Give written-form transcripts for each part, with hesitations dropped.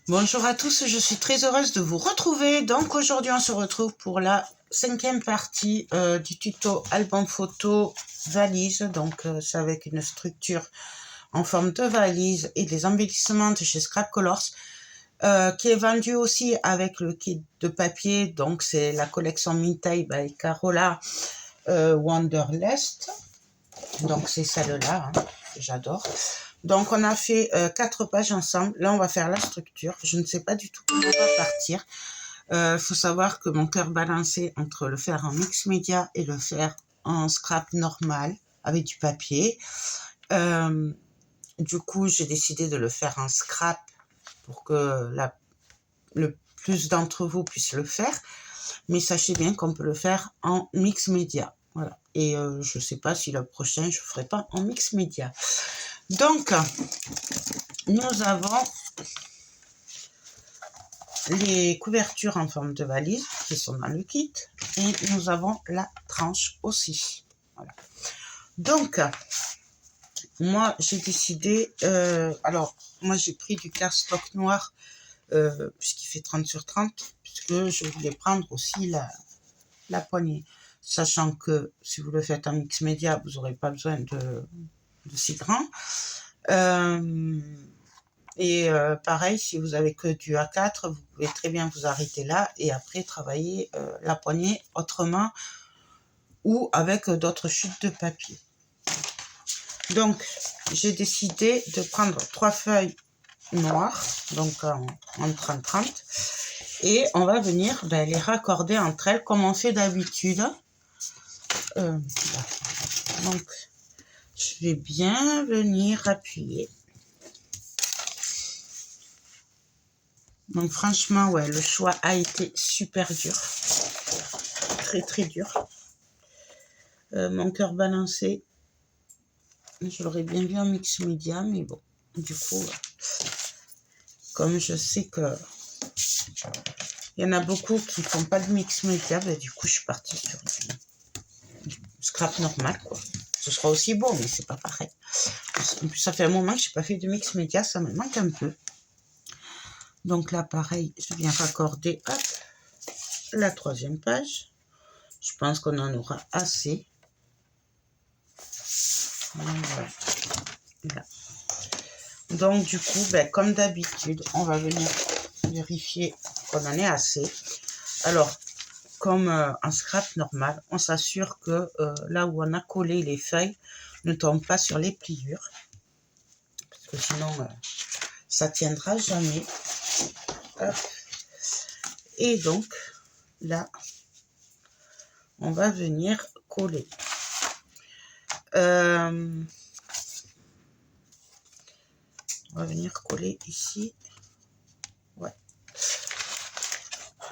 Bonjour à tous, je suis très heureuse de vous retrouver. Donc aujourd'hui on se retrouve pour la 5e partie du tuto album photo valise. Donc c'est avec une structure en forme de valise et des embellissements de chez Scrap Colors, qui est vendu aussi avec le kit de papier. Donc c'est la collection Mintai by Carola Wanderlust. Donc c'est celle-là, hein, que j'adore. Donc on a fait 4 pages ensemble. Là on va faire la structure. Je ne sais pas du tout comment on va partir. Faut savoir que mon cœur balançait entre le faire en mix média et le faire en scrap normal avec du papier. Du coup j'ai décidé de le faire en scrap pour que le plus d'entre vous puissent le faire. Mais sachez bien qu'on peut le faire en mix média. Voilà. Et je ne sais pas si le prochain je ne ferai pas en mix média. Donc, nous avons les couvertures en forme de valise qui sont dans le kit. Et nous avons la tranche aussi. Voilà. Donc, moi, j'ai décidé... alors, moi, j'ai pris du cardstock noir puisqu'il fait 30 sur 30, puisque je voulais prendre aussi la poignée. Sachant que si vous le faites en mix média, vous n'aurez pas besoin de si grand. Et pareil, si vous avez que du A4, vous pouvez très bien vous arrêter là et après travailler la poignée autrement ou avec d'autres chutes de papier. Donc, j'ai décidé de prendre 3 feuilles noires, donc en 30-30, et on va venir les raccorder entre elles comme on fait d'habitude. Donc, je vais bien venir appuyer. Donc franchement, ouais, le choix a été super dur. Très très dur. Mon cœur balancé. Je l'aurais bien vu en mix média, mais bon. Du coup, comme je sais que il y en a beaucoup qui ne font pas de mix média, ben, du coup, je suis partie sur du scrap normal, quoi. Ce sera aussi beau, mais c'est pas pareil. En plus, ça fait un moment que je n'ai pas fait de mix média, ça me manque un peu. Donc là, pareil, je viens raccorder hop, la 3e page. Je pense qu'on en aura assez. Voilà. Là. Donc du coup, comme d'habitude, on va venir vérifier qu'on en est assez. Alors, comme en scrap normal, on s'assure que là où on a collé les feuilles ne tombe pas sur les pliures. Parce que sinon, ça tiendra jamais. Hop. Et donc, là, on va venir coller. On va venir coller ici. Ouais.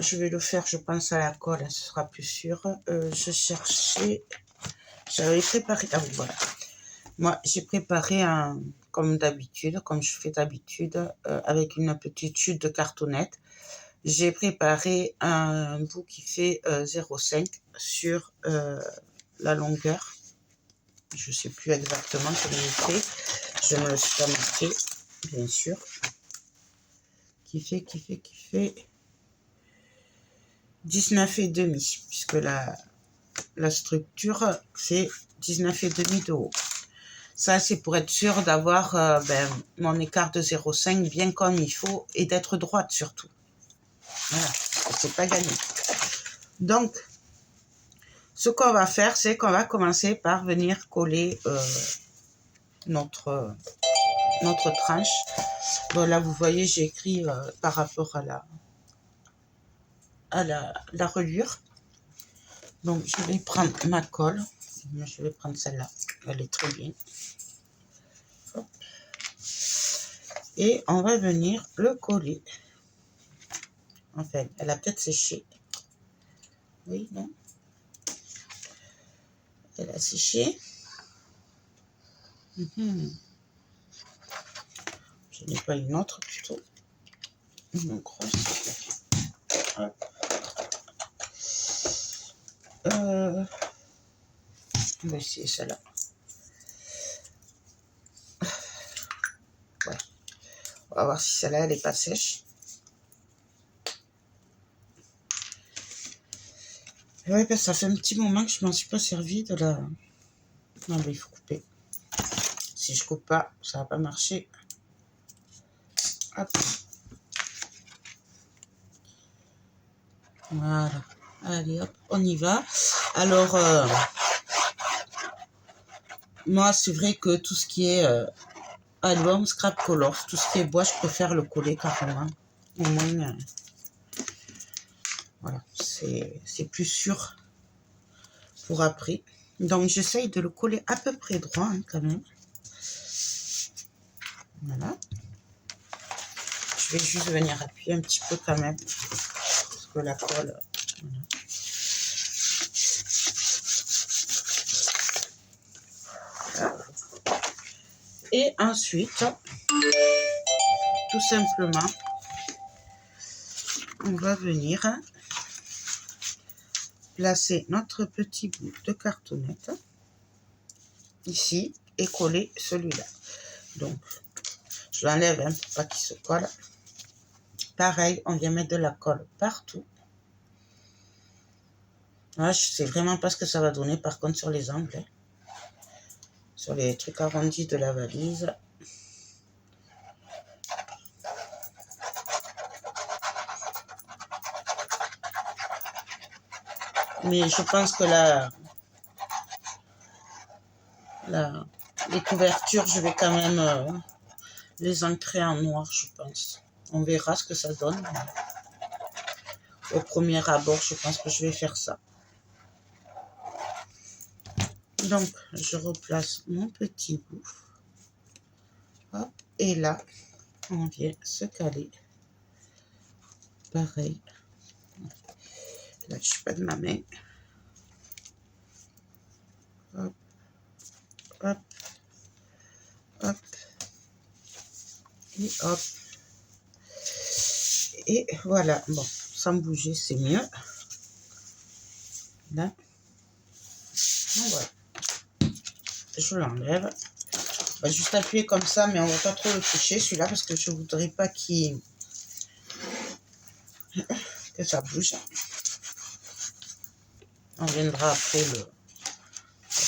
Je vais le faire, je pense, à la colle, ce sera plus sûr. Je cherchais... J'avais préparé... Ah oui, voilà. Moi, j'ai préparé comme d'habitude, comme je fais d'habitude, avec une petite chute de cartonnette. J'ai préparé un bout qui fait 0,5 sur la longueur. Je ne sais plus exactement comment il fait. Je me le suis pas marqué, bien sûr. Qui fait 19,5, puisque la structure fait 19,5 de haut. Ça, c'est pour être sûr d'avoir mon écart de 0,5 bien comme il faut et d'être droite surtout. Voilà, c'est pas gagné. Donc, ce qu'on va faire, c'est qu'on va commencer par venir coller notre tranche. Bon, là, vous voyez, j'ai écrit par rapport à la reliure. Donc, je vais prendre ma colle. Je vais prendre celle-là. Elle est très bien. Hop. Et on va venir le coller. Enfin, elle a peut-être séché. Oui, non. Elle a séché. Je n'ai pas une autre plutôt. Une grosse. Hop. On va essayer celle-là. Ouais. On va voir si celle-là, elle n'est pas sèche. Ouais, parce que ça fait un petit moment que je m'en suis pas servi de la... Non, mais il faut couper. Si je coupe pas, ça va pas marcher. Hop. Voilà. Allez, hop, on y va. Alors, moi, c'est vrai que tout ce qui est album, scrap color, tout ce qui est bois, je préfère le coller carrément. Au moins, voilà, c'est plus sûr pour après. Donc, j'essaye de le coller à peu près droit, hein, quand même. Voilà. Je vais juste venir appuyer un petit peu quand même, parce que la colle... Voilà. Et ensuite, tout simplement, on va venir placer notre petit bout de cartonnette ici et coller celui-là. Donc, je l'enlève hein, pour pas qu'il se colle. Pareil, on vient mettre de la colle partout. Là, je sais vraiment pas ce que ça va donner par contre sur les angles. Hein. Sur les trucs arrondis de la valise. Mais je pense que les couvertures, je vais quand même les ancrer en noir, je pense. On verra ce que ça donne. Au premier abord, je pense que je vais faire ça. Donc, je replace mon petit bout. Hop, et là, on vient se caler. Pareil. Là, je suis pas de ma main. Hop, hop, hop. Et hop. Et voilà. Bon, sans bouger, c'est mieux. Là. Voilà. Je l'enlève. On va juste appuyer comme ça, mais on va pas trop le toucher, celui-là, parce que je voudrais pas que ça bouge. On viendra après le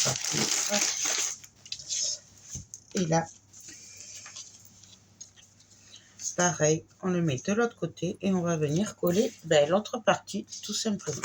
papier. Et là, pareil, on le met de l'autre côté et on va venir coller l'autre partie, tout simplement.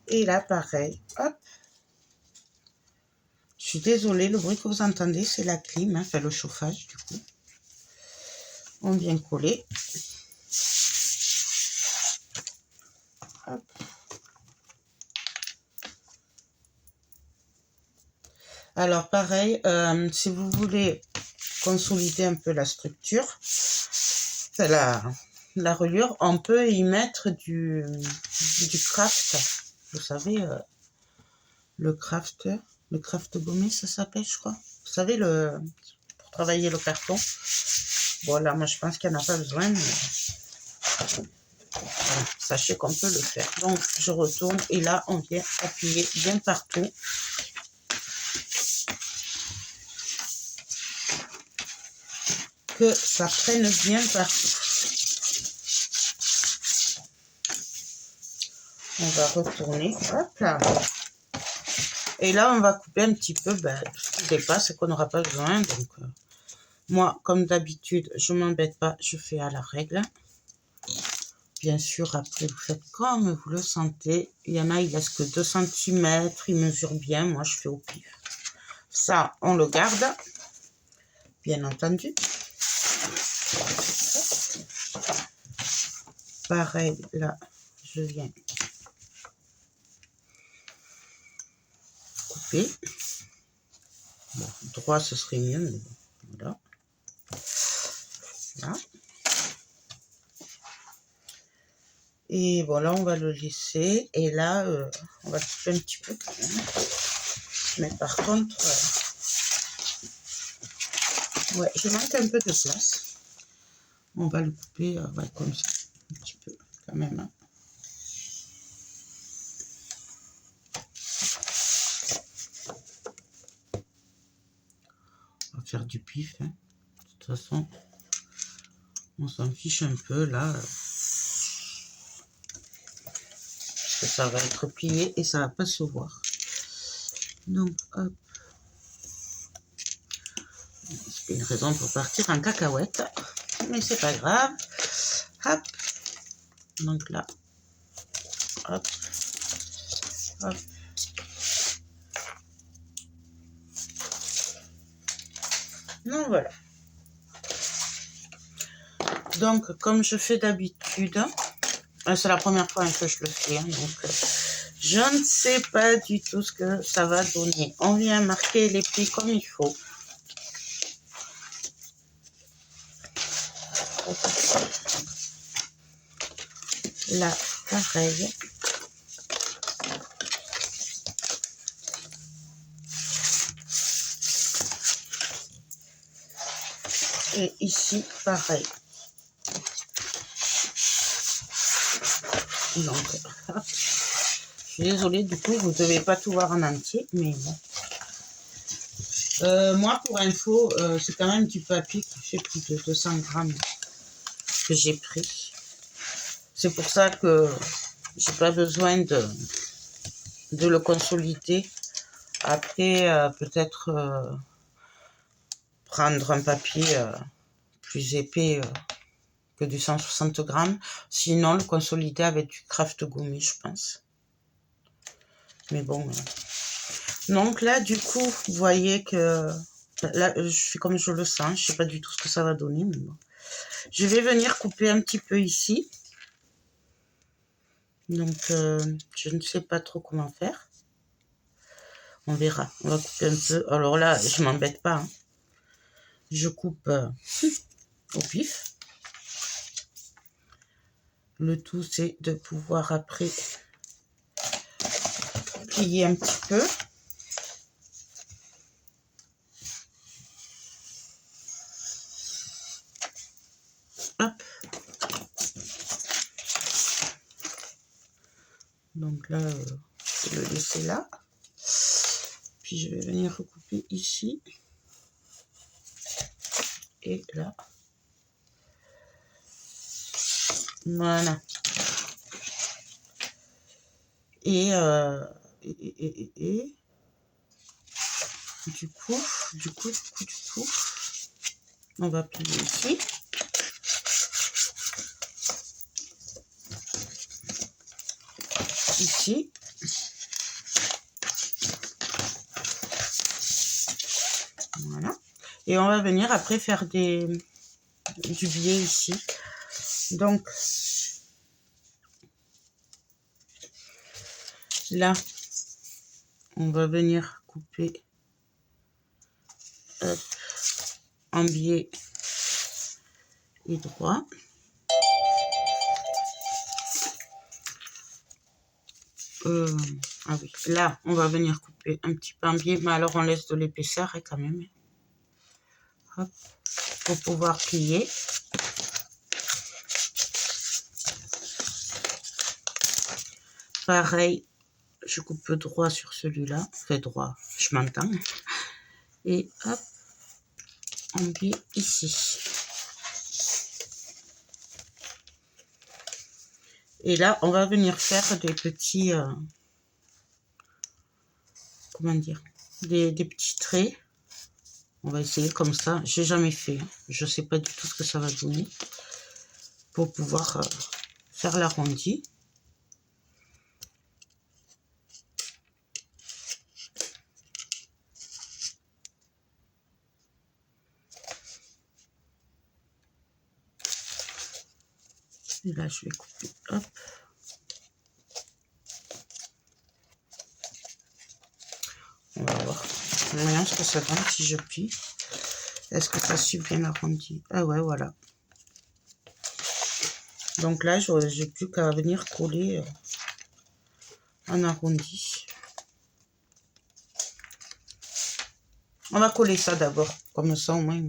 Et là, pareil, hop. Je suis désolée, le bruit que vous entendez, c'est la clim, hein, enfin le chauffage du coup. On vient coller. Hop. Alors pareil, si vous voulez consolider un peu la structure, la reliure, on peut y mettre du craft. Vous savez, le craft gommé, ça s'appelle, je crois. Vous savez, pour travailler le carton. Bon, là, moi, je pense qu'il n'y en a pas besoin, mais voilà, sachez qu'on peut le faire. Donc, je retourne et là, on vient appuyer bien partout. Que ça prenne bien partout. On va retourner, hop là. Et là, on va couper un petit peu ce qui dépasse et qu'on n'aura pas besoin. Donc, moi, comme d'habitude, je ne m'embête pas, je fais à la règle. Bien sûr, après, vous faites comme vous le sentez. Il y en a, ils laissent que 2 cm, ils mesurent bien. Moi, je fais au pif. Ça, on le garde, bien entendu. Pareil, là, je viens couper. Bon, droit, ce serait mieux, mais bon, voilà. Là. Et bon, là, on va le laisser. Et là, on va le couper un petit peu quand même. Mais par contre, ouais, je manque un peu de place. On va le couper ouais, comme ça, un petit peu quand même. Hein. On va faire du pif. Hein. De toute façon, on s'en fiche un peu là. Parce que ça va être plié et ça va pas se voir. Donc, hop. C'est une raison pour partir en cacahuète. Mais c'est pas grave. Hop. Donc là. Hop. Hop. Donc voilà. Donc, comme je fais d'habitude, c'est la première fois que je le fais, hein, donc je ne sais pas du tout ce que ça va donner. On vient marquer les plis comme il faut. Là, pareil. Et ici, pareil. Donc, hop. Je suis désolée, du coup, vous ne devez pas tout voir en entier, mais bon. Moi, pour info, c'est quand même du papier qui fait plus de 200 grammes que j'ai pris. C'est pour ça que j'ai pas besoin de le consolider. Après, peut-être prendre un papier plus épais que du 160 grammes. Sinon, le consolider avec du Craft Gummy, je pense. Mais bon. Donc là, du coup, vous voyez que... Là, je fais comme je le sens. Je sais pas du tout ce que ça va donner. Mais bon. Je vais venir couper un petit peu ici. Donc, je ne sais pas trop comment faire. On verra. On va couper un peu. Alors là, je m'embête pas. Hein. Je coupe au pif. Le tout, c'est de pouvoir après plier un petit peu. Hop. Donc là, je vais le laisser là. Puis je vais venir recouper ici. Et là. Voilà. Et du coup, on va plier ici. Ici. Voilà. Et on va venir après faire du biais ici. Donc, là, on va venir couper en biais et droit. Ah oui, là, on va venir couper un petit peu en biais, mais alors on laisse de l'épaisseur hein, quand même. Hop, pour pouvoir plier. Pareil, je coupe droit sur celui-là. Enfin, droit, je m'entends. Et hop, en biais ici. Et là, on va venir faire des petits... comment dire, des petits traits. On va essayer comme ça. J'ai jamais fait. Hein. Je sais pas du tout ce que ça va donner. Pour pouvoir faire l'arrondi. Et là, je vais couper. Hop. On va Voyons ce que ça donne si je plie. Est-ce que ça suit bien arrondi? Ah ouais, voilà. Donc là, j'ai plus qu'à venir coller en arrondi. On va coller ça d'abord, comme ça au moins.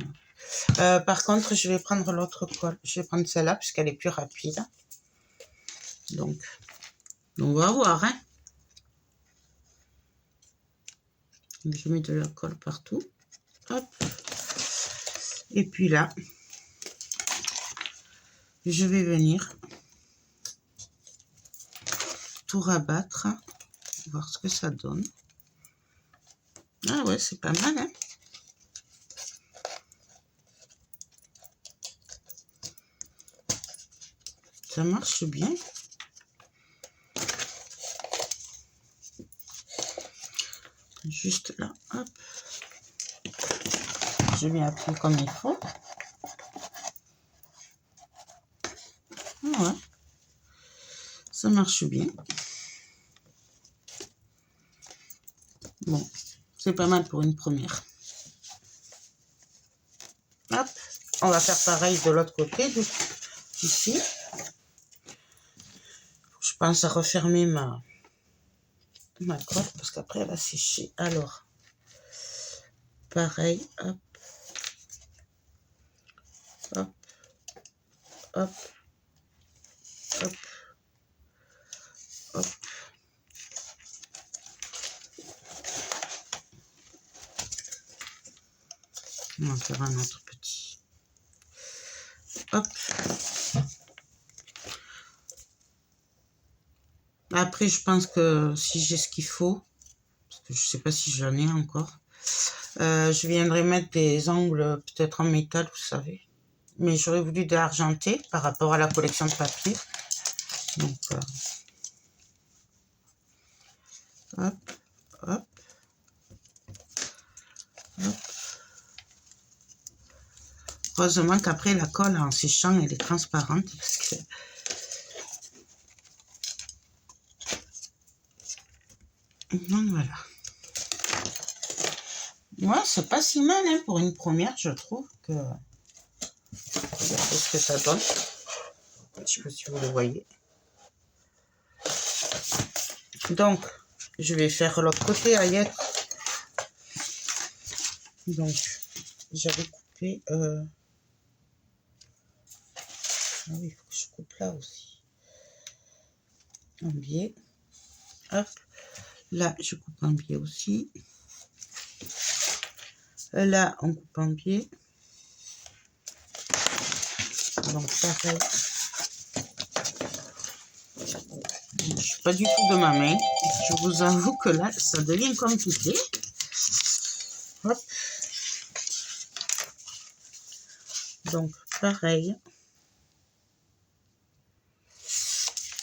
Par contre, je vais prendre l'autre colle. Je vais prendre celle-là puisqu'elle est plus rapide. Donc, on va voir, hein. Je mets de la colle partout. Hop. Et puis là, je vais venir tout rabattre, voir ce que ça donne. Ah ouais, c'est pas mal, hein. Ça marche bien. Juste là, hop. Je vais appuyer comme il faut. Ah ouais. Ça marche bien. Bon, c'est pas mal pour une première. Hop, on va faire pareil de l'autre côté, ici. Je pense à refermer ma colle parce qu'après elle va sécher. Alors, pareil, hop, hop, hop, hop, hop. On va faire un autre petit. Hop. Après, je pense que si j'ai ce qu'il faut, parce que je sais pas si j'en ai encore, je viendrai mettre des angles peut-être en métal, vous savez. Mais j'aurais voulu de l'argenté par rapport à la collection de papier. Donc, hop, hop, hop. Heureusement qu'après la colle en séchant, elle est transparente. Parce que... Donc voilà. Ouais, c'est pas si mal hein, pour une première, je trouve que... Regardez ce que ça donne. Je sais pas si vous le voyez. Donc, je vais faire l'autre côté ailleurs. Donc, j'avais coupé... Ah oui, il faut que je coupe là aussi. Un biais. Hop. Là, je coupe un biais aussi. Là, on coupe un biais. Donc, pareil. Je ne suis pas du tout de ma main. Je vous avoue que là, ça devient compliqué. Hop. Donc, pareil.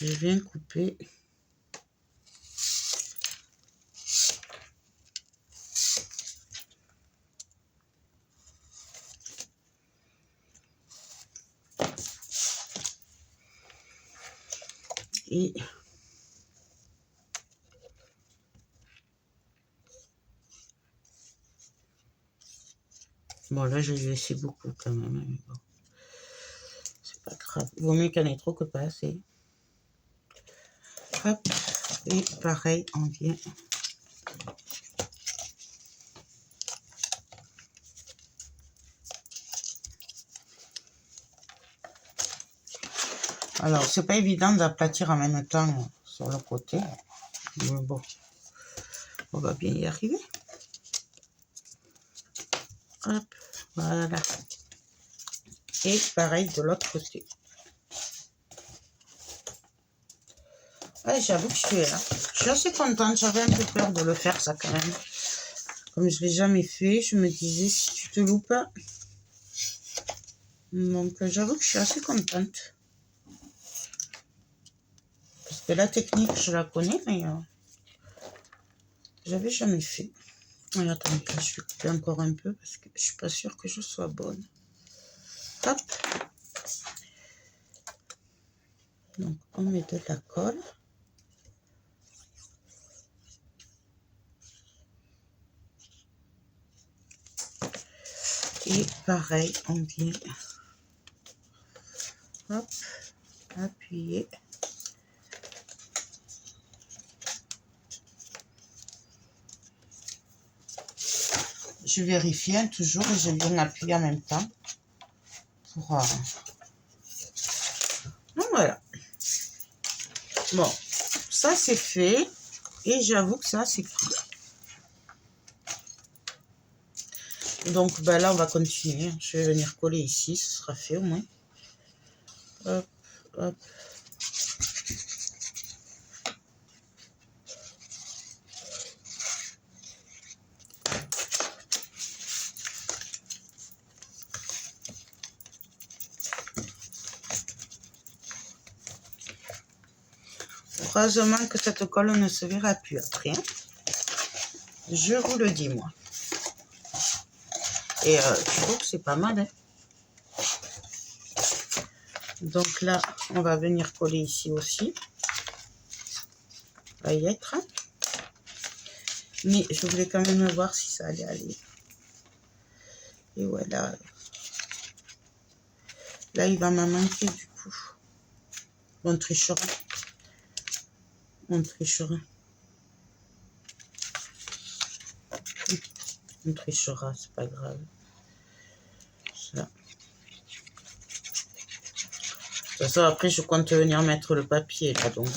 Je viens couper. Et bon, là, je vais laisser beaucoup quand même. Mais bon, c'est pas grave. Il vaut mieux qu'il y en ait trop que pas assez. Hop. Et pareil, on vient. Alors, c'est pas évident d'aplatir en même temps sur le côté. Mais bon, on va bien y arriver. Hop, voilà. Et pareil de l'autre côté. Ouais, j'avoue que je suis assez contente. J'avais un peu peur de le faire, ça, quand même. Comme je ne l'ai jamais fait, je me disais, si tu te loupes. Donc, j'avoue que je suis assez contente. Parce que la technique, je la connais, mais j'avais jamais fait. Et attendez, je vais couper encore un peu parce que je suis pas sûre que je sois bonne. Hop. Donc, on met de la colle. Et pareil, on vient hop, appuyer. Je vérifie hein, toujours et je viens appuyer en même temps. Pour, donc voilà. Bon, ça c'est fait. Et j'avoue que ça c'est cool. Donc ben là on va continuer. Je vais venir coller ici, ce sera fait au moins. Hop, hop. Heureusement que cette colle ne se verra plus après. Hein. Je vous le dis moi. Et je trouve que c'est pas mal. Hein. Donc là, on va venir coller ici aussi. Va y être. Hein. Mais je voulais quand même voir si ça allait aller. Et voilà. Là, il va m'en manquer du coup. On trichera. On trichera. On trichera, c'est pas grave. Ça. De toute façon, après, je compte venir mettre le papier, là, donc...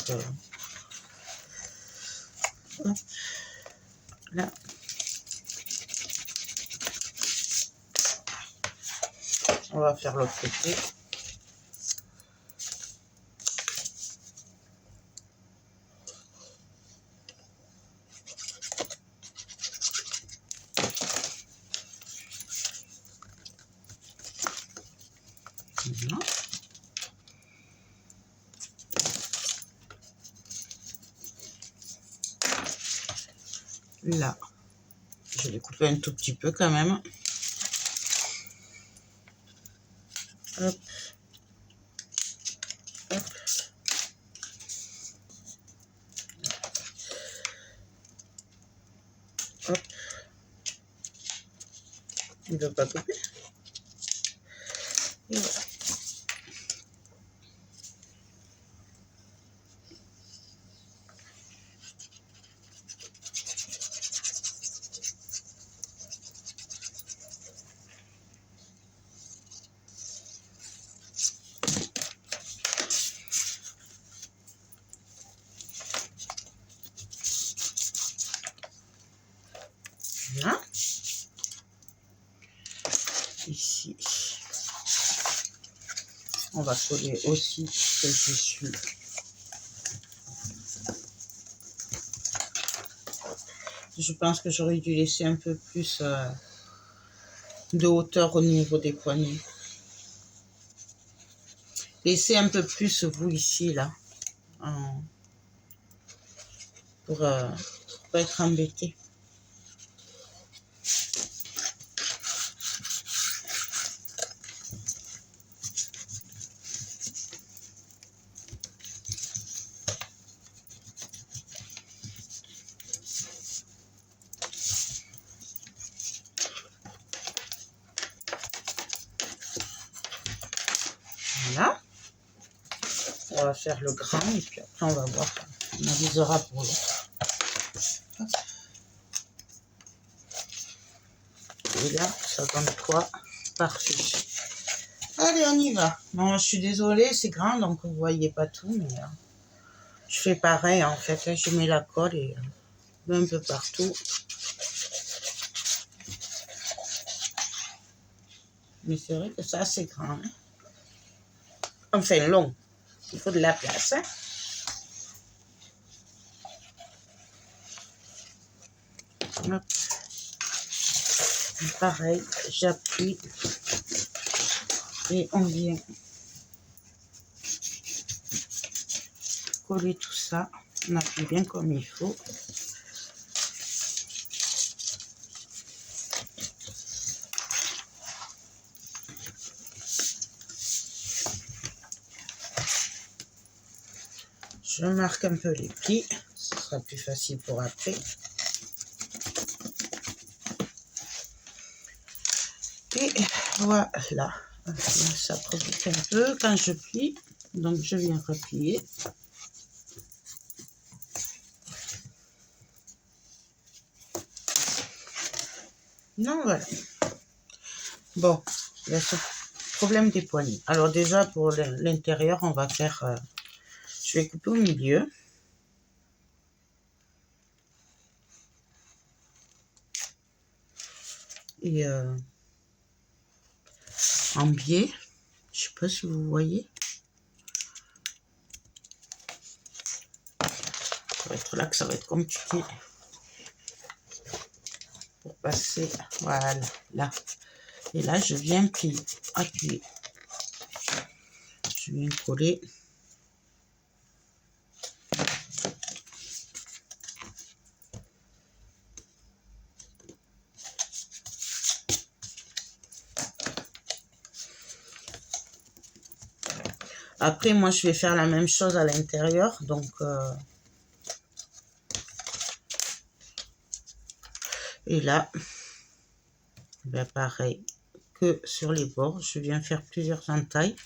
Hop. Là. On va faire l'autre côté. Voilà. Là, je vais couper un tout petit peu quand même. Hop. Hop. Hop. Il ne veut pas couper. Et voilà. Voilà. Ici, on va coller aussi ce que je suis. Je pense que j'aurais dû laisser un peu plus de hauteur au niveau des poignets. Laissez un peu plus vous ici, là, pour pas être embêté. Voilà. On va faire le grand et puis après on va voir. On avisera pour l'autre. Et là, ça donne quoi? Parfait. Allez, on y va. Bon, je suis désolée, c'est grand, donc vous voyez pas tout, mais je fais pareil en fait. Je mets la colle et un peu partout. Mais c'est vrai que ça, c'est grand. Hein? Enfin, long. Il faut de la place. Hein? Hop. Pareil, j'appuie. Et on vient coller tout ça. On appuie bien comme il faut. Je marque un peu les plis. Ce sera plus facile pour après. Et voilà. Ça profite un peu quand je plie. Donc, je viens replier. Non, voilà. Bon, il y a ce problème des poignées. Alors déjà, pour l'intérieur, on va faire... je vais couper au milieu. Et en biais, je sais pas si vous voyez. Ça va être là que ça va être compliqué. Pour passer, voilà, là. Et là, je viens plier, appuyer. Je viens coller. Après, moi, je vais faire la même chose à l'intérieur. Donc, et là, ben pareil que sur les bords, je viens faire plusieurs entailles.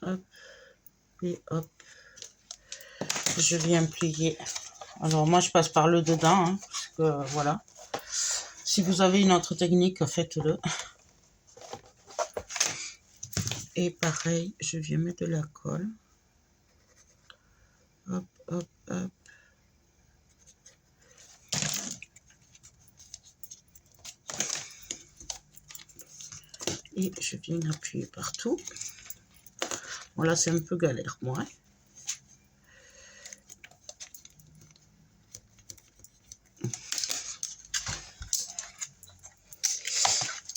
Hop, et hop. Je viens plier. Alors, moi, je passe par le dedans, hein, parce que, voilà. Si vous avez une autre technique, faites-le. Et pareil, je viens mettre de la colle. Hop, hop, hop. Et je viens appuyer partout. Bon, là, c'est un peu galère, moi.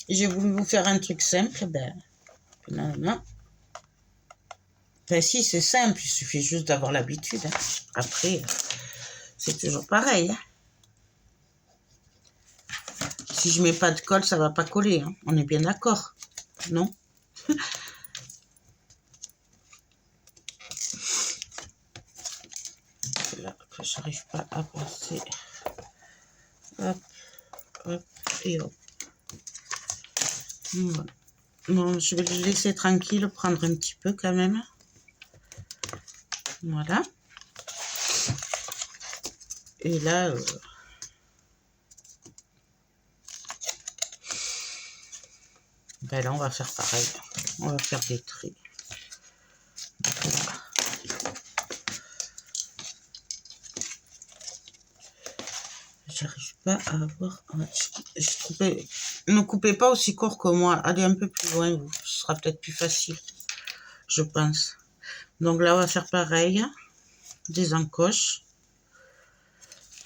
J'ai voulu vous faire un truc simple, ben, finalement. Ben si, c'est simple, il suffit juste d'avoir l'habitude. Hein. Après, c'est toujours pareil. Hein. Si je mets pas de colle, ça va pas coller. Hein. On est bien d'accord, non? Là que j'arrive pas à passer. Hop, hop, et hop. Voilà. Bon, je vais le laisser tranquille, prendre un petit peu quand même. Voilà. Et là, ben là, on va faire pareil. On va faire des traits. Voilà. J'arrive pas à avoir... Je trouvais... Ne coupez pas aussi court que moi. Allez un peu plus loin, vous. Ce sera peut-être plus facile, je pense. Donc là, on va faire pareil. Des encoches.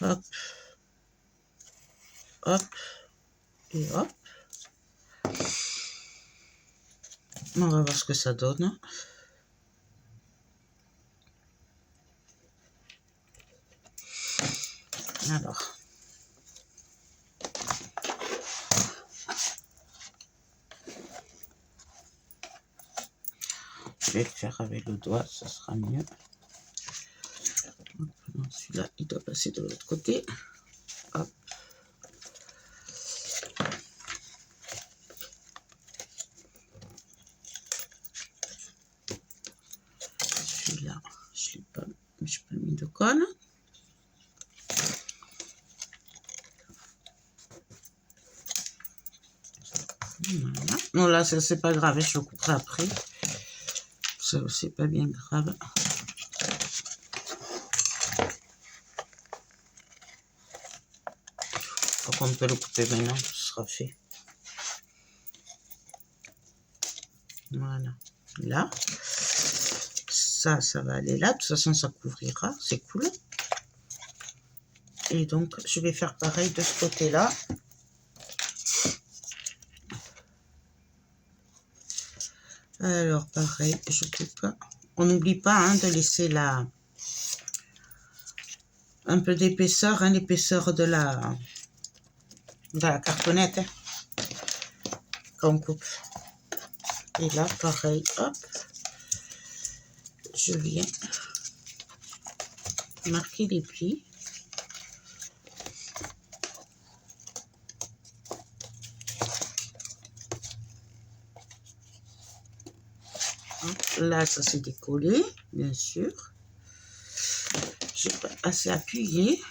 Hop. Hop. Et hop. On va voir ce que ça donne. Alors. Je vais le faire avec le doigt, ça sera mieux. Celui-là, il doit passer de l'autre côté. Hop. Celui-là, je n'ai pas mis de colle. Voilà. Non, là, c'est pas grave, je le couperai après. C'est pas bien grave. Donc, on peut le couper maintenant, ce sera fait. Voilà. Là. Ça va aller là. De toute façon, ça couvrira. C'est cool. Et donc, je vais faire pareil de ce côté-là. Alors, pareil, je coupe. On n'oublie pas hein, de laisser un peu d'épaisseur, hein, l'épaisseur de la cartonnette hein, quand on coupe. Et là, pareil, hop, je viens marquer les plis. Là, ça s'est décollé, bien sûr. Je n'ai pas assez appuyé.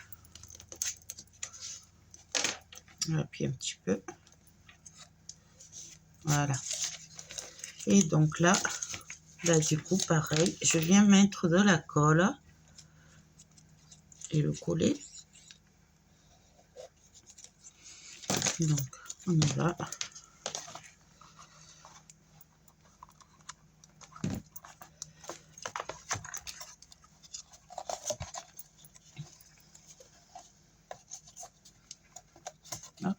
On appuie un petit peu. Voilà. Et donc là, du coup, pareil, je viens mettre de la colle et le coller. Donc, on y va. Hop.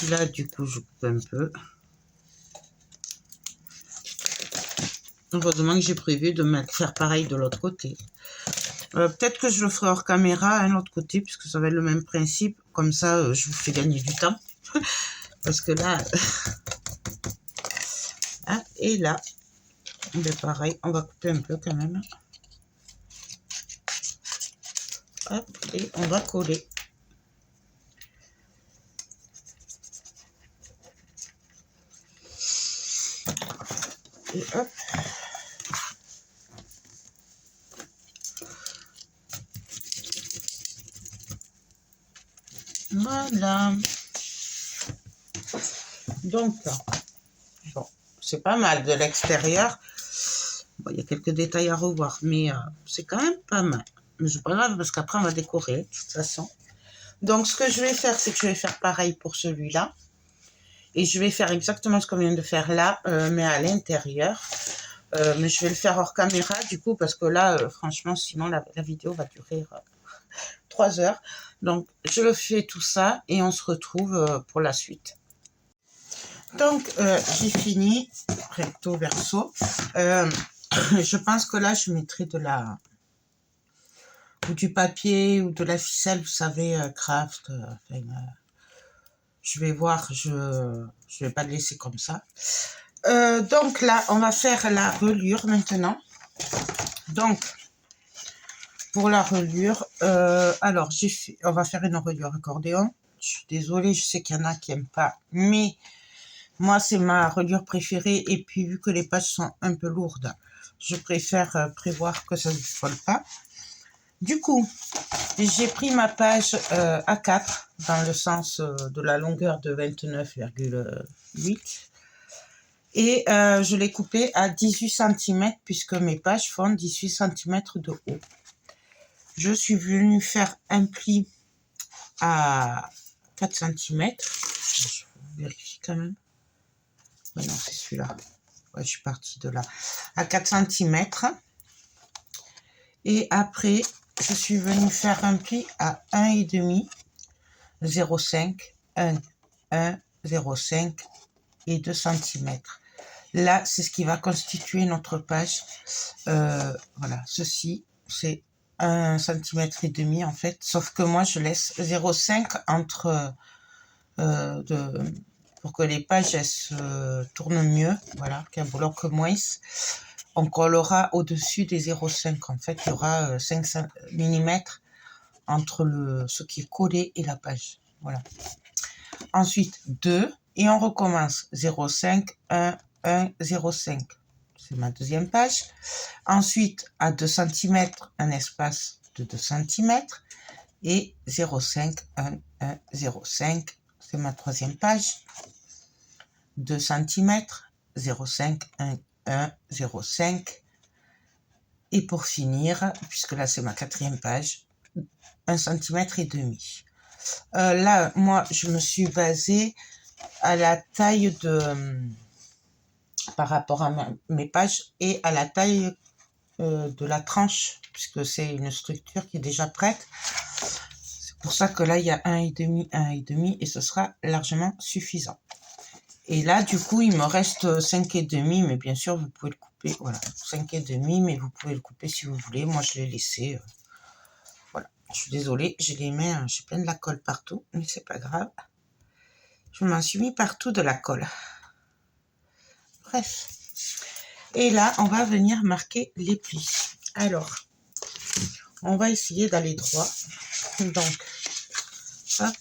Là, du coup, je coupe un peu. Heureusement que j'ai prévu de faire pareil de l'autre côté. Peut-être que je le ferai hors caméra, l'autre côté, puisque ça va être le même principe. Comme ça, je vous fais gagner du temps. Parce que là... hein, et là, ben pareil, on va couper un peu quand même. Hop, et on va coller. Et hop. Voilà. Donc, bon, c'est pas mal de l'extérieur. Bon, il y a quelques détails à revoir, mais c'est quand même pas mal. Mais c'est pas grave, parce qu'après, on va décorer, de toute façon. Donc, ce que je vais faire, c'est que je vais faire pareil pour celui-là. Et je vais faire exactement ce qu'on vient de faire là, mais à l'intérieur. Mais je vais le faire hors caméra, du coup, parce que là, franchement, sinon, la vidéo va durer 3 heures. Donc, je le fais tout ça et on se retrouve pour la suite. Donc, j'ai fini, recto verso. Je pense que là, je mettrai ou du papier ou de la ficelle, vous savez, craft. Je vais voir, je vais pas le laisser comme ça. Donc là, on va faire la reliure maintenant. Donc, pour la reliure, alors on va faire une reliure accordéon. Je suis désolée, je sais qu'il y en a qui n'aiment pas, mais moi, c'est ma reliure préférée. Et puis, vu que les pages sont un peu lourdes, je préfère prévoir que ça ne vole pas. Du coup, j'ai pris ma page A4 dans le sens de la longueur de 29,8 et je l'ai coupée à 18 cm puisque mes pages font 18 cm de haut. Je suis venue faire un pli à 4 cm. Je vérifie quand même. Ouais, non, c'est celui-là. Ouais, je suis partie de là. À 4 cm. Et après, je suis venue faire un pli à 1,5, 0,5, 1, 1, 0,5 et 2 cm. Là, c'est ce qui va constituer notre page. Voilà, ceci, c'est 1,5 cm en fait. Sauf que moi, je laisse 0,5 entre... pour que les pages elles se tournent mieux. Voilà, qu'un bloc moins. On collera au-dessus des 0,5. En fait, il y aura 5 mm entre ce qui est collé et la page. Voilà. Ensuite, 2. Et on recommence. 0,5, 1, 1, 0,5. C'est ma deuxième page. Ensuite, à 2 cm, un espace de 2 cm. Et 0,5, 1, 1, 0,5. C'est ma troisième page. 2 cm, 0,5, 1, 1, 0,5. Et pour finir, puisque là c'est ma quatrième page, 1,5 cm. Là, moi, je me suis basée à la taille par rapport à mes pages et à la taille de la tranche, puisque c'est une structure qui est déjà prête. C'est pour ça que là, il y a 1,5, 1,5 et ce sera largement suffisant. Et là, du coup, il me reste 5,5, mais bien sûr, vous pouvez le couper. Voilà, 5,5, mais vous pouvez le couper si vous voulez. Moi, je l'ai laissé. Voilà, je suis désolée, j'ai les mains, j'ai plein de la colle partout, mais c'est pas grave. Je m'en suis mis partout de la colle. Bref. Et là, on va venir marquer les plis. Alors, on va essayer d'aller droit. Donc, hop.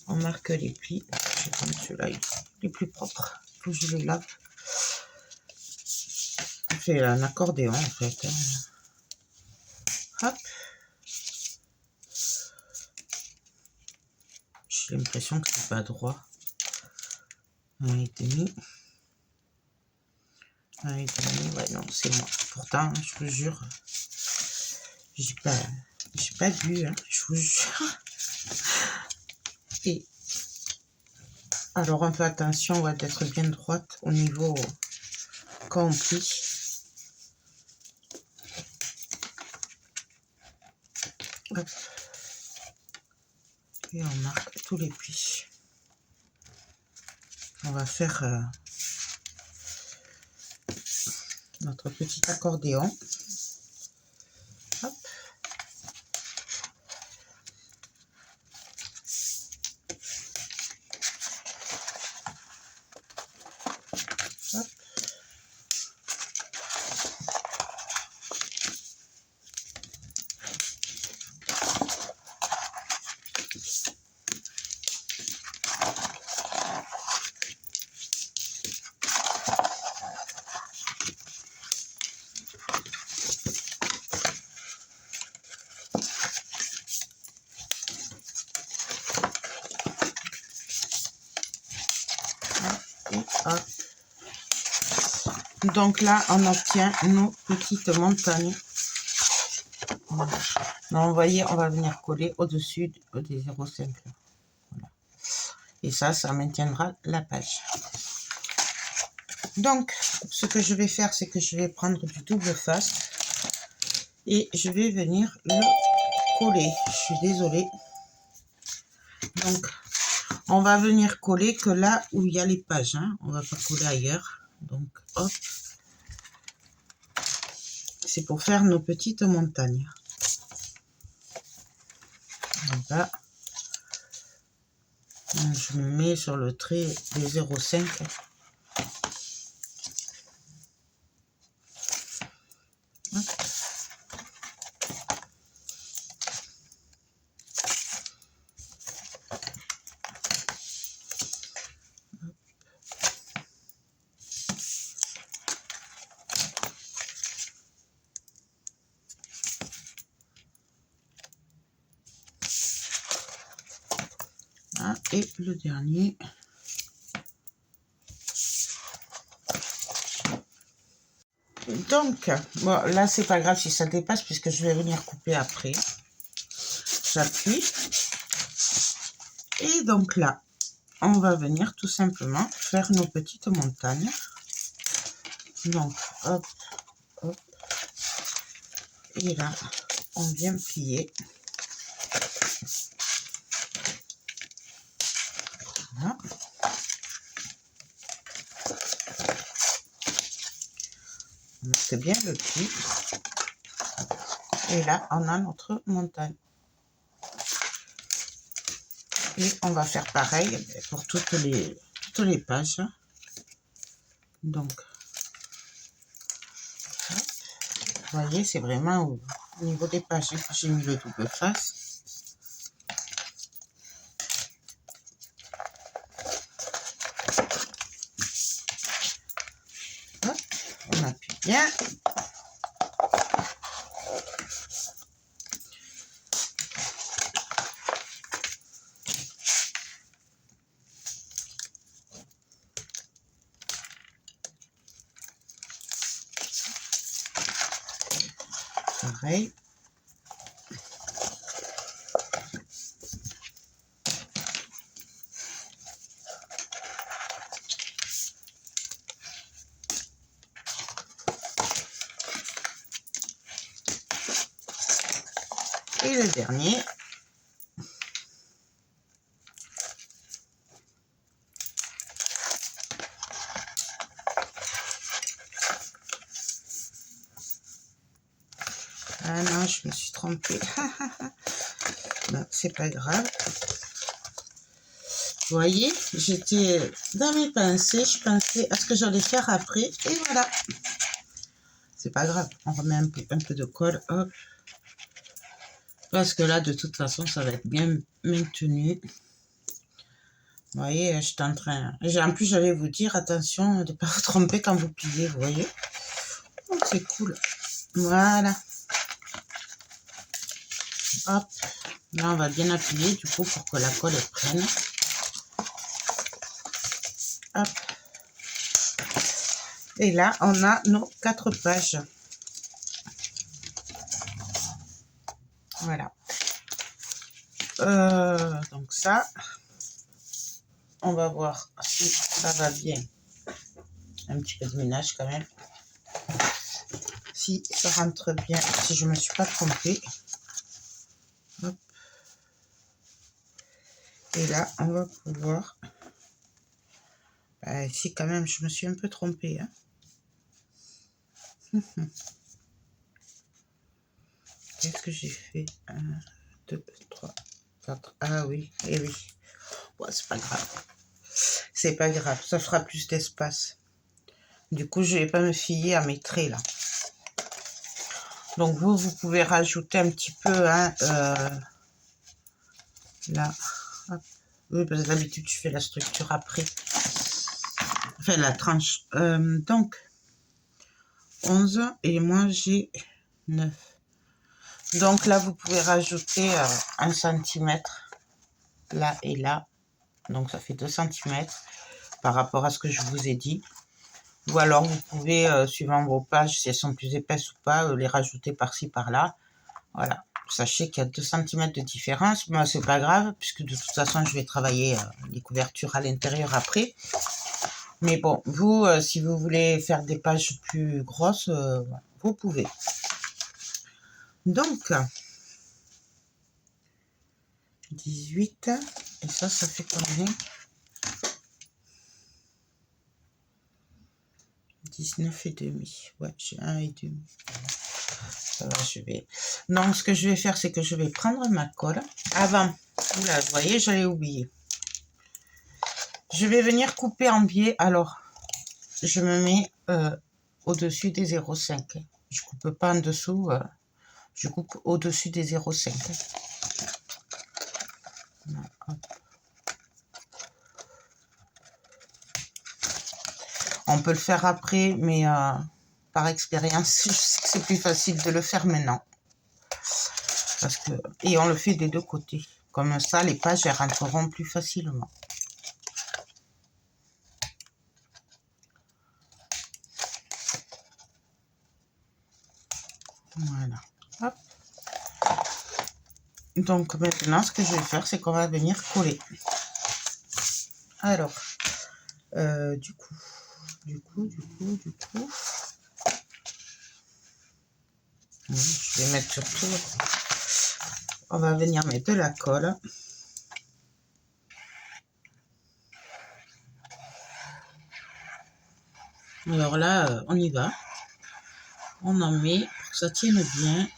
On marque les plis. Je vais prendre celui-là, il est plus propre. faut que je les lave. On fait un accordéon en fait. Hop. J'ai l'impression que c'est pas droit. 1,5. 1,5, ouais, non, c'est moi. Pourtant, je vous jure, j'ai pas vu, hein, je vous jure. Et alors, on fait attention, ouais, d'être bien droite au niveau quand on plie. Hop. Et on marque tous les plis. On va faire notre petit accordéon. Hop. Hop. Hop. Donc là, on obtient nos petites montagnes. Donc, vous voyez, on va venir coller au-dessus des 0,5. Voilà. Et ça maintiendra la page. Donc, ce que je vais faire, c'est que je vais prendre du double face et je vais venir le coller. Je suis désolée. Donc, on va venir coller que là où il y a les pages, hein. On va pas coller ailleurs. Donc, hop. C'est pour faire nos petites montagnes. Donc là, je me mets sur le trait des 0,5. Et le dernier. Donc, bon, là, c'est pas grave si ça dépasse puisque je vais venir couper après. J'appuie. Et donc là, on va venir tout simplement faire nos petites montagnes. Donc, hop, hop. Et là, on vient plier. Voilà. On met bien le pli. Et là, on a notre montagne. Et on va faire pareil pour toutes les pages. Donc, vous voyez, c'est vraiment au niveau des pages que j'ai mis le double face. Hop, on appuie bien. Pareil. Et le dernier. Ah non, je me suis trompée. Ben, c'est pas grave. Vous voyez, j'étais dans mes pensées, je pensais à ce que j'allais faire après, et voilà. C'est pas grave, on remet un peu de colle, hop. Parce que là, de toute façon, ça va être bien maintenu. Vous voyez, je suis en train... En plus, j'allais vous dire, attention de ne pas vous tromper quand vous pliez, vous voyez. Oh, c'est cool. Voilà. Hop. Là, on va bien appuyer, du coup, pour que la colle elle prenne. Hop. Et là, on a nos 4 pages. Voilà. Donc ça, on va voir si ça va bien. Un petit peu de ménage quand même. Si ça rentre bien, si je ne me suis pas trompée. Hop. Et là, on va pouvoir... si quand même, je me suis un peu trompée. Hein. Qu'est-ce que j'ai fait? 1, 2, 3, 4. Ah oui, et oui. Bon, c'est pas grave. C'est pas grave, ça fera plus d'espace. Du coup, je vais pas me fier à mes traits là. Donc vous pouvez rajouter un petit peu, hein, là. Hop. Oui, parce que d'habitude, je fais la structure après. Enfin, la tranche. Donc, 11 et moi, j'ai 9. Donc là, vous pouvez rajouter 1 cm là et là. Donc, ça fait 2 cm par rapport à ce que je vous ai dit. Ou alors, vous pouvez, suivant vos pages, si elles sont plus épaisses ou pas, les rajouter par-ci, par-là. Voilà. Sachez qu'il y a 2 cm de différence. Mais c'est pas grave, puisque de toute façon, je vais travailler les couvertures à l'intérieur après. Mais bon, vous, si vous voulez faire des pages plus grosses, vous pouvez. Donc, 18. Et ça fait combien? 19,5. Ouais, j'ai 1,5. Ça va, je vais... Donc, ce que je vais faire, c'est que je vais prendre ma colle. Avant, oula, vous voyez, j'allais oublier. Je vais venir couper en biais. Alors, je me mets au-dessus des 0,5. Je coupe pas en dessous. Je coupe au-dessus des 0,5. On peut le faire après, mais par expérience, je sais que c'est plus facile de le faire maintenant. Parce que... Et on le fait des deux côtés. Comme ça, les pages, elles rentreront plus facilement. Voilà. Hop. Donc maintenant, ce que je vais faire, c'est qu'on va venir coller. Alors, du coup, je vais mettre surtout, on va venir mettre de la colle. Alors là, on y va. On en met pour que ça tienne bien.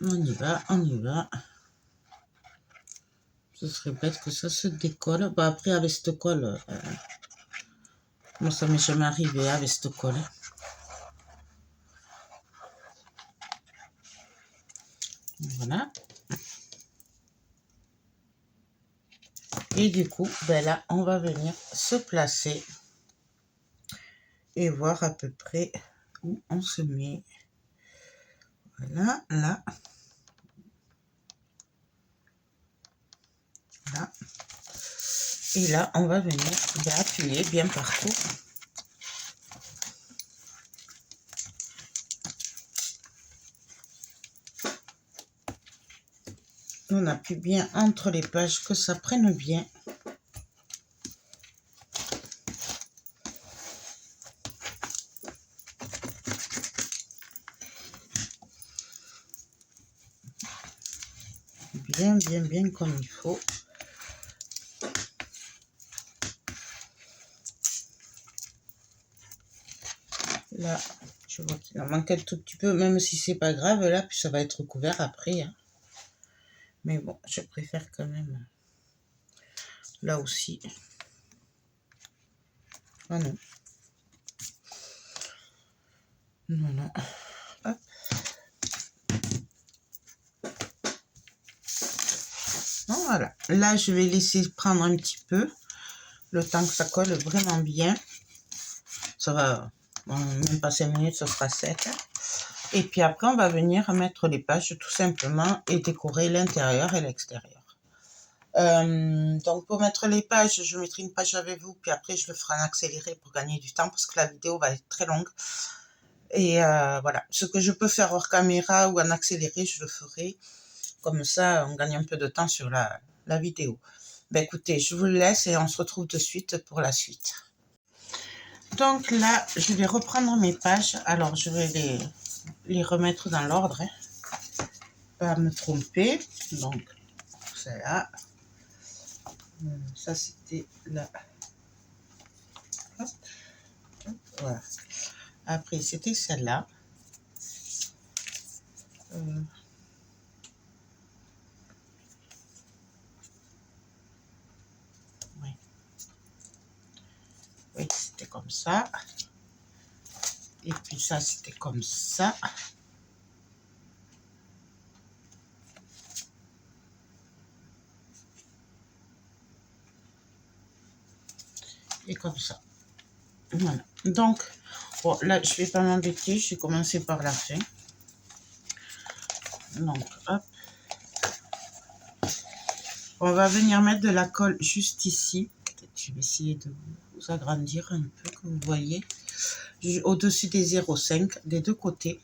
On y va, on y va. Ce serait bête que ça se décolle. Bah après, avec cette colle, moi, ça m'est jamais arrivé avec cette colle. Voilà. Et du coup, ben là, on va venir se placer et voir à peu près où on se met. Voilà, là. Là. Et là, on va venir appuyer bien partout. On appuie bien entre les pages, que ça prenne bien. Bien comme il faut. Là, je vois qu'il en manque un tout petit peu, même si c'est pas grave, là, puis ça va être couvert après. Hein. Mais bon, je préfère quand même. Là aussi. Ah non. Non, non. Hop. Bon, voilà. Là, je vais laisser prendre un petit peu. Le temps que ça colle vraiment bien. Ça va, bon, même pas 5 minutes, ça sera sec. Et puis après, on va venir mettre les pages tout simplement et décorer l'intérieur et l'extérieur. Donc pour mettre les pages, je mettrai une page avec vous, puis après je le ferai en accéléré pour gagner du temps parce que la vidéo va être très longue. Et voilà, ce que je peux faire hors caméra ou en accéléré, je le ferai. Comme ça, on gagne un peu de temps sur la vidéo. Ben écoutez, je vous laisse et on se retrouve de suite pour la suite. Donc là, je vais reprendre mes pages. Alors, je vais les remettre dans l'ordre. Hein. Pas me tromper. Donc, celle-là. Ça, c'était là. Hop, hop, voilà. Après, c'était celle-là. Oui, oui c'était comme ça. Et puis ça, c'était comme ça. Et comme ça. Voilà. Donc, bon, là, je vais pas m'embêter. Je vais commencer par la fin. Donc, hop. On va venir mettre de la colle juste ici. Je vais essayer de vous agrandir un peu, que vous voyez. Au-dessus des 0,5 des deux côtés.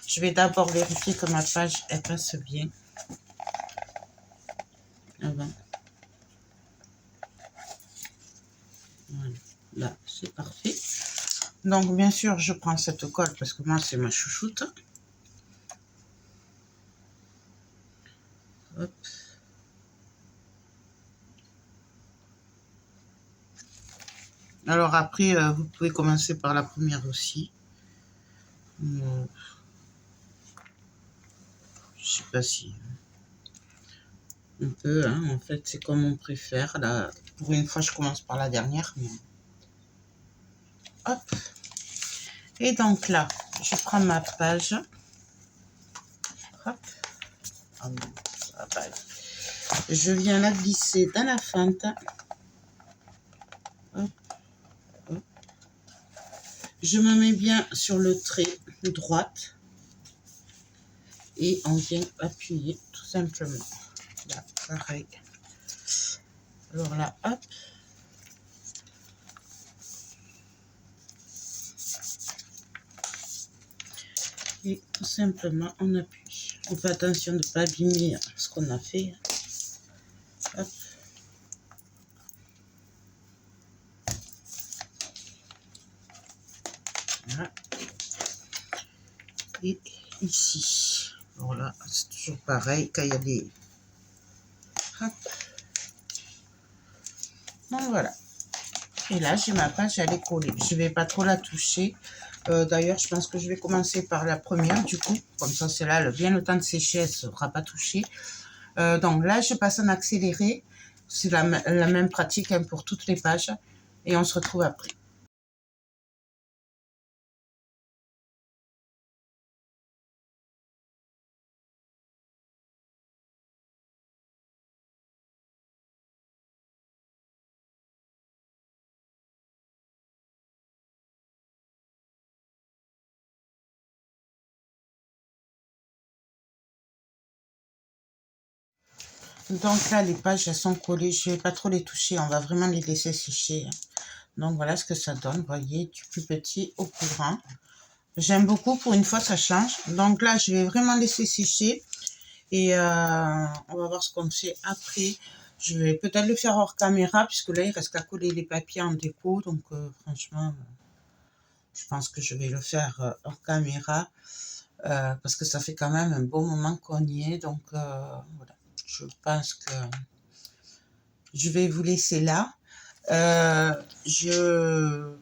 Je vais d'abord vérifier que ma page elle passe bien. Avant. Voilà. Là, c'est parfait. Donc, bien sûr, je prends cette colle parce que moi, c'est ma chouchoute. Hop. Alors après, vous pouvez commencer par la première aussi. Je sais pas si... Un peu, hein, en fait, c'est comme on préfère. Là, pour une fois, je commence par la dernière. Mais... Hop. Et donc là, je prends ma page. Hop. Oh non, ça va pas aller. Je viens la glisser dans la fente. Hop, hop. Je me mets bien sur le trait droite. Et on vient appuyer tout simplement. Là, pareil. Alors là, hop. Et tout simplement, on appuie. On fait attention de ne pas abîmer ce qu'on a fait. Hop. Voilà. Et ici. Voilà, c'est toujours pareil quand il y a des... Hop. Donc voilà. Et là, j'ai ma page, elle est collée. Je ne vais pas trop la toucher. D'ailleurs, je pense que je vais commencer par la première, du coup. Comme ça, celle-là, elle a bien le temps de sécher, elle ne sera pas touchée. Donc là, je passe en accéléré. C'est la même pratique hein, pour toutes les pages. Et on se retrouve après. Donc là, les pages, elles sont collées. Je ne vais pas trop les toucher. On va vraiment les laisser sécher. Donc voilà ce que ça donne. Vous voyez, du plus petit au plus grand. J'aime beaucoup. Pour une fois, ça change. Donc là, je vais vraiment laisser sécher. Et on va voir ce qu'on fait après. Je vais peut-être le faire hors caméra, puisque là, il reste qu'à coller les papiers en déco. Donc franchement, je pense que je vais le faire hors caméra. Parce que ça fait quand même un bon moment qu'on y est. Donc voilà. Je pense que je vais vous laisser là. Je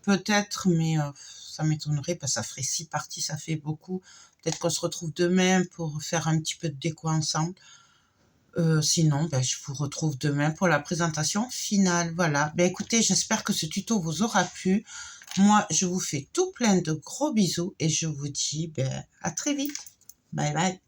peut-être, mais ça m'étonnerait parce que ça ferait 6 parties, ça fait beaucoup. Peut-être qu'on se retrouve demain pour faire un petit peu de déco ensemble. Sinon, je vous retrouve demain pour la présentation finale. Voilà. Écoutez, j'espère que ce tuto vous aura plu. Moi, je vous fais tout plein de gros bisous et je vous dis à très vite. Bye bye.